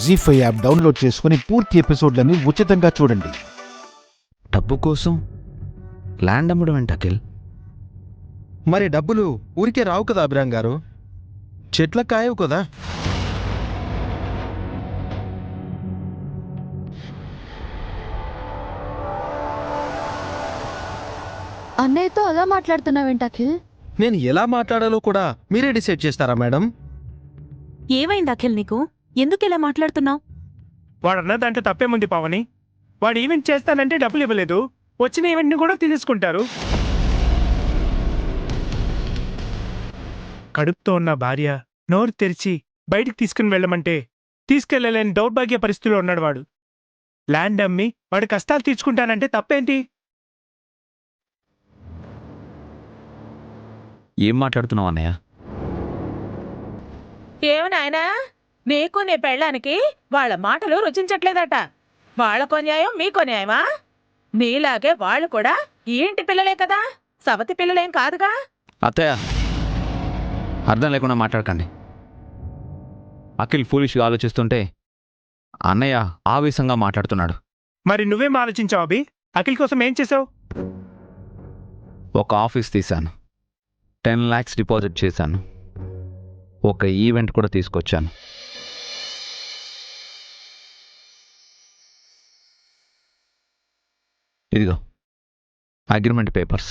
జీ5 app download చేసుకుని పూర్తి ఎపిసోడ్లని ఉచితంగా చూడండి. డబ్బు కోసం ల్యాండ్ అమ్మడం ఏంటి అఖిల్? మరి డబ్బులు ఊరికే రావు కదా అభిరామ్ గారు, చెట్ల కాయవు కదా. అన్నయ్యతో అలా మాట్లాడుతున్నావేంటి అఖిల్? నేను ఎలా మాట్లాడాలో కూడా మీరే డిసైడ్ చేస్తారా మేడం? ఏమైంది అఖిల్ నీకు? ఎందుకు ఇలా మాట్లాడుతున్నావు? వాడన్న దాంట్లో తప్పేముంది పావని? వాడు ఈవెంట్ చేస్తానంటే డబ్బులు ఇవ్వలేదు, వచ్చిన ఈవెంట్ని కూడా తీసుకుంటారు. కడుపుతో ఉన్న భార్య నోరు తెరిచి బయటికి తీసుకుని వెళ్ళమంటే తీసుకెళ్లలేని దౌర్భాగ్య పరిస్థితిలో ఉన్నాడు వాడు. ల్యాండ్ అమ్మి వాడి కష్టాలు తీర్చుకుంటానంటే తప్పేంటి? ఏం మాట్లాడుతున్నావు అన్నయ్య? ఏమనాయనా, నీకు నీ పెళ్ళానికి వాళ్ళ మాటలు రుచించట్లేదట. వాళ్ళకో న్యాయం మీకో న్యాయమా? నీలాగే వాళ్ళు కూడా ఈ ఇంటి పిల్లలే కదా, సవతి పిల్లలేం కాదుగా. అత్తయ్య, అర్థం లేకుండా మాట్లాడకండి. అఖిల్ ఫూలిష్గా ఆలోచిస్తుంటే అన్నయ్య ఆవేశంగా మాట్లాడుతున్నాడు. మరి నువ్వేం ఆలోచించావు అభి? అఖిల్ కోసం ఏం చేసావు? ఒక ఆఫీస్ తీశాను, 10 lakhs డిపాజిట్ చేశాను, ఒక ఈవెంట్ కూడా తీసుకొచ్చాను. ఇదిగో అగ్రిమెంట్ పేపర్స్.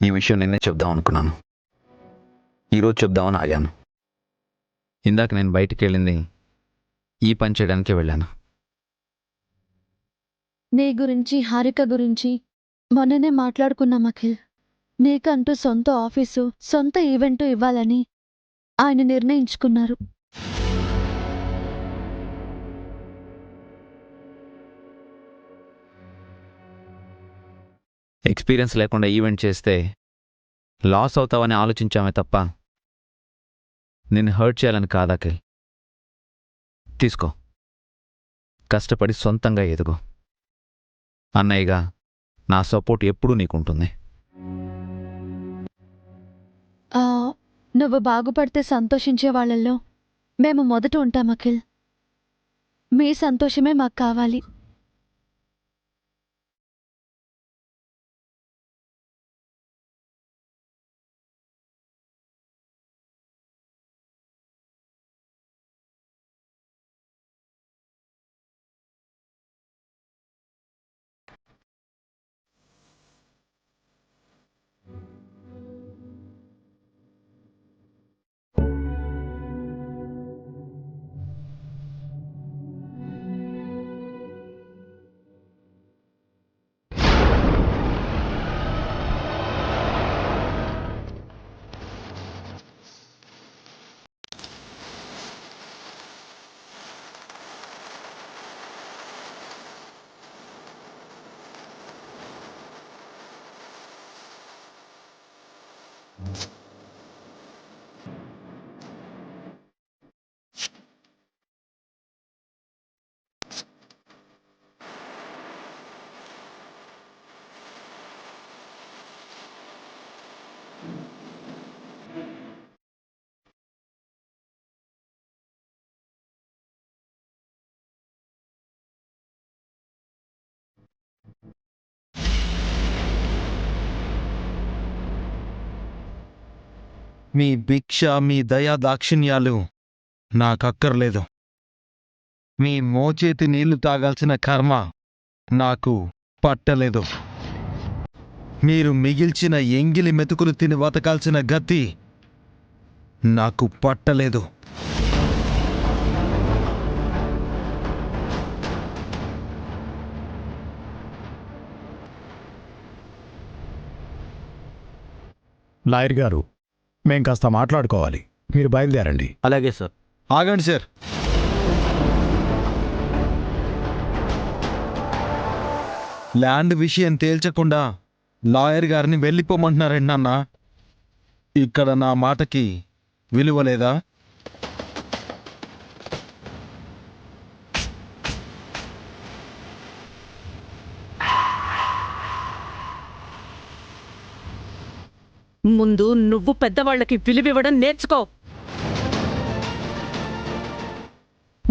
ఈ విషయం నిన్నే చెప్దాం అనుకున్నాను, ఈరోజు చెప్దామని ఆగాను. ఇందాక నేను బయటికి వెళ్ళింది ఈ పని చేయడానికే వెళ్ళాను. నీ గురించి, హారిక గురించి మొన్ననే మాట్లాడుకున్నాం అఖిల్. నీకంటూ సొంత ఆఫీసు, సొంత ఈవెంటు ఇవ్వాలని ఆయన నిర్ణయించుకున్నారు. ఎక్స్పీరియన్స్ లేకుండా ఈవెంట్ చేస్తే లాస్ అవుతావని ఆలోచించామే తప్ప నిన్ను హర్ట్ చేయాలని కాదు అఖిల్. తీసుకో, కష్టపడి సొంతంగా ఎదుగు. అన్నయ్యగా నా సపోర్ట్ ఎప్పుడూ నీకుంటుంది. నువ్వు బాగుపడితే సంతోషించే వాళ్ళల్లో మేము మొదట ఉంటాం అఖిల్. మీ సంతోషమే మాకు కావాలి. మీ భిక్ష, మీ దయా దాక్షిణ్యాలు నాకక్కర్లేదు. మీ మోచేతి నీళ్లు తాగాల్సిన కర్మ నాకు పట్టలేదు. మీరు మిగిల్చిన ఎంగిలి మెతుకులు తిని బతకాల్సిన గతి నాకు పట్టలేదు. లాయర్ గారు, మేం కాస్త మాట్లాడుకోవాలి, మీరు బయలుదేరండి. అలాగే సార్. ఆగండి సార్. ల్యాండ్ విషయం తేల్చకుండా లాయర్ గారిని వెళ్ళిపోమంటున్నారండి నాన్న. ఇక్కడ నా మాటకి విలువ లేదా? ముందు నువ్వు పెద్దవాళ్ళకి విలువివ్వడం నేర్చుకో.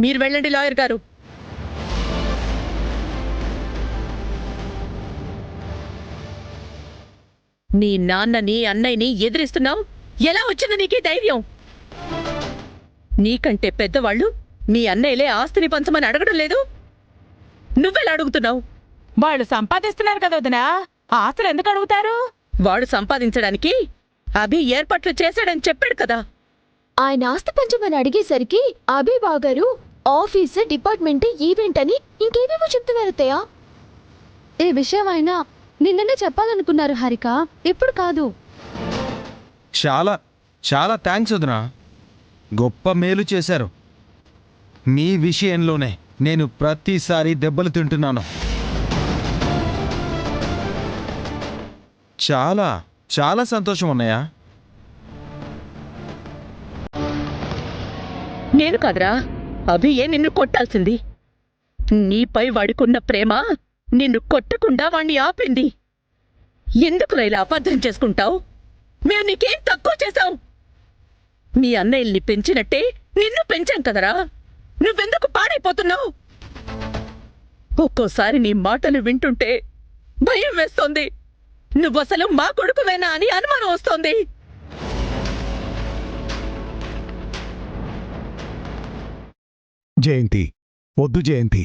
మీరు వెళ్ళండి లాయర్ గారు. నీ నాన్నని అన్నయ్యని ఎదిరిస్తున్నావు. ఎలా వచ్చింది నీకీ ధైర్యం? నీకంటే పెద్దవాళ్ళు మీ అన్నయ్యలే ఆస్తిని పంచమని అడగడం లేదు. నువ్వెలా అడుగుతున్నావు? వాళ్ళు సంపాదిస్తున్నారు కదా వదినా, ఆస్తులు ఎందుకు అడుగుతారు? వాడు సంపాదించడానికి అభి ఏర్పాట్లు చేశాడని చెప్పాడు కదా. ఆయన ఆస్తి పంచమని అడిగేసరికి అభి బాగారు ఆఫీస్, డిపార్ట్మెంట్, ఈవెంట్ అని ఇంకేమేమో చెప్తున్నారు అత్తయ్య. ఏ విషయం అయినా నిన్ననే చెప్పాలనుకున్నారు హారిక, ఇప్పుడు కాదు. చాలా చాలా థ్యాంక్స్ వదినా, గొప్ప మేలు చేశారు. మీ విషయంలోనే నేను ప్రతిసారి దెబ్బలు తింటున్నాను. చాలా చాలా సంతోషం అన్నయ్య. నేను కాదురా, అభియే నిన్ను కొట్టాల్సింది. నీపై వాడికున్న ప్రేమ నిన్ను కొట్టకుండా వాణ్ణి ఆపింది. ఎందుకు ఇలా అబద్ధం చేసుకుంటావు? మేము నీకేం తక్కువ చేశాం? మీ అన్నయ్యల్ని పెంచినట్టే నిన్ను పెంచాం కదరా. నువ్వెందుకు పాడైపోతున్నావు? ఒక్కోసారి నీ మాటలు వింటుంటే భయం వేస్తోంది. నువ్వసలు మా కొడుకువేనా అని అనుమానం వస్తోంది. జయంతి, వద్దు జయంతి.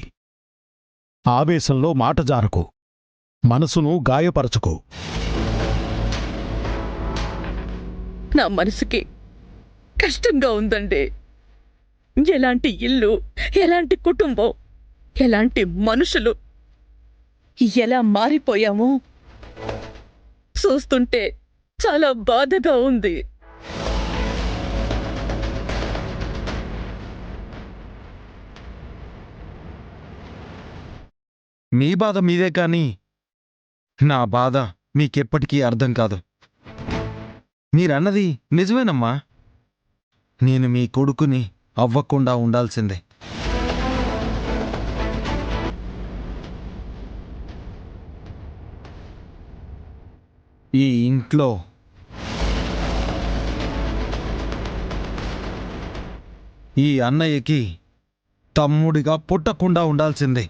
ఆవేశంలో మాట జారకు, మనసును గాయపరచుకో. నా మనసుకి కష్టంగా ఉందండి. ఎలాంటి ఇల్లు, ఎలాంటి కుటుంబం, ఎలాంటి మనుషులు, ఎలా మారిపోయామో చూస్తుంటే చాలా బాధగా ఉంది. మీ బాధ మీదే కానీ నా బాధ మీకెప్పటికీ అర్థం కాదు. మీరన్నది నిజమేనమ్మా. నేను మీ కొడుకుని అవ్వకుండా ఉండాల్సిందే. ఈ ఇంట్లో ఈ అన్నయ్యకి తమ్ముడిగా పుట్టకుండా ఉండాల్సిందే.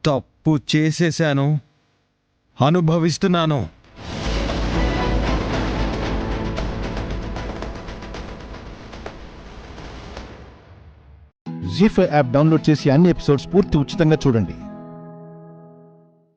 తప్పు చేసేశాను, అనుభవిస్తున్నాను. జీ5 యాప్ డౌన్లోడ్ చేసి అన్ని ఎపిసోడ్స్ పూర్తి ఉచితంగా చూడండి.